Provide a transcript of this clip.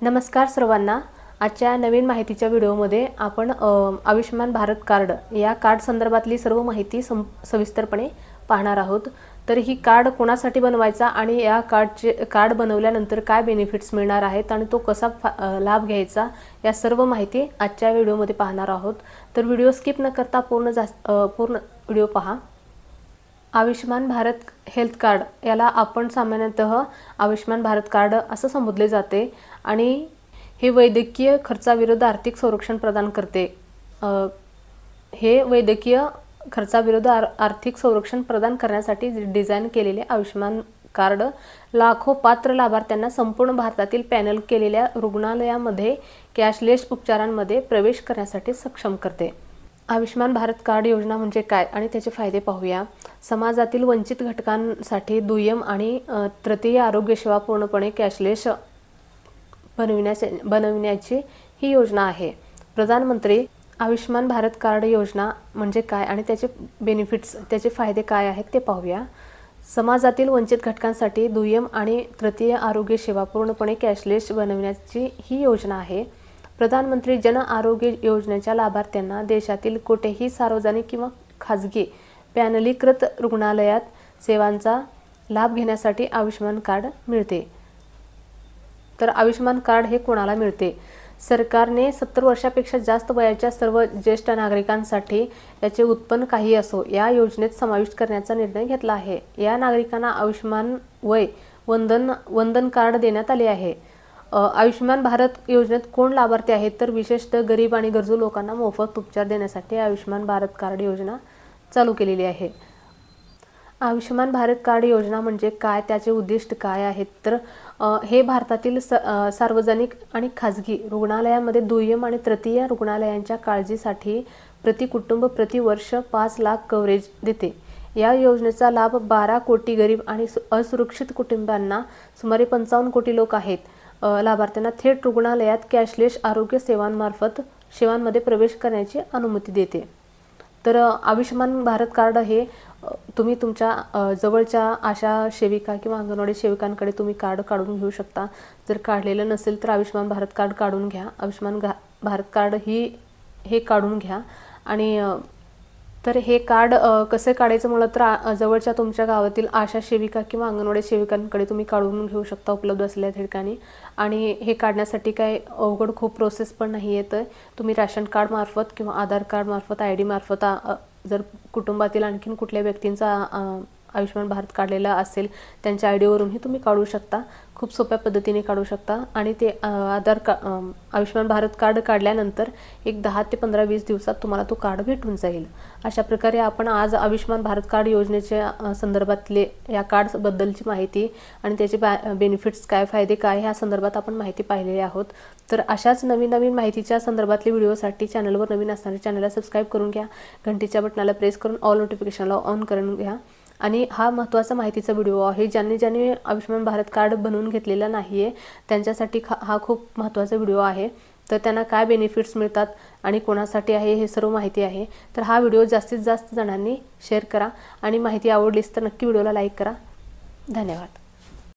नमस्कार सर्वांना। आजच्या नवीन माहितीच्या व्हिडिओमध्ये आपण आयुष्मान भारत कार्ड या कार्ड संदर्भातली सर्व माहिती सविस्तरपणे पाहणार आहोत। तर ही कार्ड कोणासाठी बनवायचा आणि या कार्ड बनवल्यानंतर काय बेनिफिट्स मिळणार आहेत आणि तो कसा लाभ घ्यायचा या सर्व माहिती आजच्या व्हिडिओमध्ये पाहणार आहोत। तर व्हिडिओ स्किप न करता पूर्ण व्हिडिओ पहा। आयुष्मान भारत हेल्थ कार्ड याला आपण सामान्यतः आयुष्मान भारत कार्ड असं संबोधले जाते आणि हे वैद्यकीय खर्चाविरुद्ध आर्थिक संरक्षण प्रदान करते। हे वैद्यकीय खर्चाविरुद्ध आर्थिक संरक्षण प्रदान करण्यासाठी डिझाइन केलेले आयुष्मान कार्ड लाखो पात्र लाभार्थ्यांना संपूर्ण भारतातील पॅनल केलेल्या रुग्णालयामध्ये कॅशलेस उपचारांमध्ये प्रवेश करण्यासाठी सक्षम करते। आयुष्मान भारत कार्ड योजना म्हणजे काय आणि त्याचे फायदे पाहूया। समाजातील वंचित घटकांसाठी दुय्यम आणि तृतीय आरोग्य सेवा पूर्णपणे कॅशलेस बनविण्याची ही योजना आहे। प्रधानमंत्री आयुष्मान भारत कार्ड योजना म्हणजे काय आणि त्याचे बेनिफिट्स त्याचे फायदे काय आहेत ते पाहूया। समाजातील वंचित घटकांसाठी दुय्यम आणि तृतीय आरोग्य सेवा पूर्णपणे कॅशलेस बनविण्याची ही योजना आहे। प्रधानमंत्री जन आरोग्य योजनेच्या लाभार्थ्यांना देशातील कोठेही सार्वजनिक किंवा खाजगी पॅनलीकृत रुग्णालयात सेवांचा लाभ घेण्यासाठी आयुष्मान कार्ड मिळते। तर आयुष्मान कार्ड हे कोणाला मिळते? सरकारने 70 वर्षापेक्षा जास्त वयाच्या सर्व ज्येष्ठ नागरिकांसाठी याचे उत्पन्न काही असो या योजनेत समाविष्ट करण्याचा निर्णय घेतला आहे। या नागरिकांना आयुष्मान वय वंदन कार्ड देण्यात आले आहे। आयुष्मान भारत योजनेत कोण लाभार्थी आहेत? तर विशेषतः गरीब आणि गरजू लोकांना मोफत उपचार देण्यासाठी आयुष्मान भारत कार्ड योजना चालू केलेली आहे। आयुष्मान भारत कार्ड योजना म्हणजे काय, त्याचे उद्दिष्ट काय आहेत? तर हे भारतातील सार्वजनिक आणि खाजगी रुग्णालयामध्ये दुय्यम आणि तृतीय रुग्णालयांच्या काळजीसाठी प्रति कुटुंब प्रति वर्ष 5 लाख कव्हरेज देते। या योजनेचा लाभ 12 कोटी गरीब आणि असुरक्षित कुटुंबांना सुमारे 55 कोटी लोक आहेत लाभार्थ्यांना थेट रुग्णालयात कॅशलेस आरोग्य सेवांमध्ये प्रवेश करण्याची अनुमती देते। तर आयुष्मान भारत कार्ड हे तुम्ही तुमच्या जवळच्या आशा सेविका किंवा अंगणवाडी सेविकांकडे तुम्ही कार्ड काढून घेऊ शकता। जर काढलेलं नसेल तर आयुष्मान भारत कार्ड काढून घ्या। आयुष्मान भारत कार्ड हे काढून घ्या। आणि तर हे कार्ड कसे काढायचं म्हटलं तर जवळच्या तुमच्या गावातील आशा सेविका किंवा अंगणवाडी सेविकांकडे तुम्ही काढून घेऊ शकता उपलब्ध असलेल्या ठिकाणी। आणि हे काढण्यासाठी काय अवघड खूप प्रोसेस पण नाही येतं। तुम्ही राशन कार्ड मार्फत किंवा आधार कार्ड मार्फत ID मार्फत जर कुटुंबातील आणखीन कुठल्या व्यक्तींचा आयुष्मान भारत काढलेला असेल त्यांच्या ID वरूनही तुम्ही काढू शकता। खूप सोप्या पद्धतीने काढू शकता आणि ते आयुष्मान भारत कार्ड काढल्यानंतर एक 10 ते 15-20 दिवसात तुम्हाला तो कार्ड भेटून जाईल। अशा प्रकारे आपण आज आयुष्मान भारत कार्ड योजनेच्या संदर्भातले या कार्ड बद्दलची माहिती आणि त्याचे बेनिफिट्स काय, फायदे काय ह्या संदर्भात आपण माहिती पाहिलेली आहोत। तर अशाच नवीन माहितीच्या संदर्भातले व्हिडिओसाठी चॅनलवर नवीन असणाऱ्या चॅनलला सबस्क्राइब करून घ्या। घंटीच्या बटनाला प्रेस करून ऑल नोटिफिकेशनला ऑन करून घ्या। आणि हा महत्त्वाचा माहितीचा व्हिडिओ आहे। ज्यांनी आयुष्मान भारत कार्ड बनवून घेतलेला नाहीये त्यांच्यासाठी हा खूप महत्त्वाचा व्हिडिओ आहे। तर त्यांना काय बेनिफिट्स मिळतात आणि कोणासाठी आहे हे सर्व माहिती आहे। तर हा व्हिडिओ जास्तीत जास्त जणांनी शेअर करा आणि माहिती आवडलीच तर नक्की व्हिडिओला लाईक करा। धन्यवाद।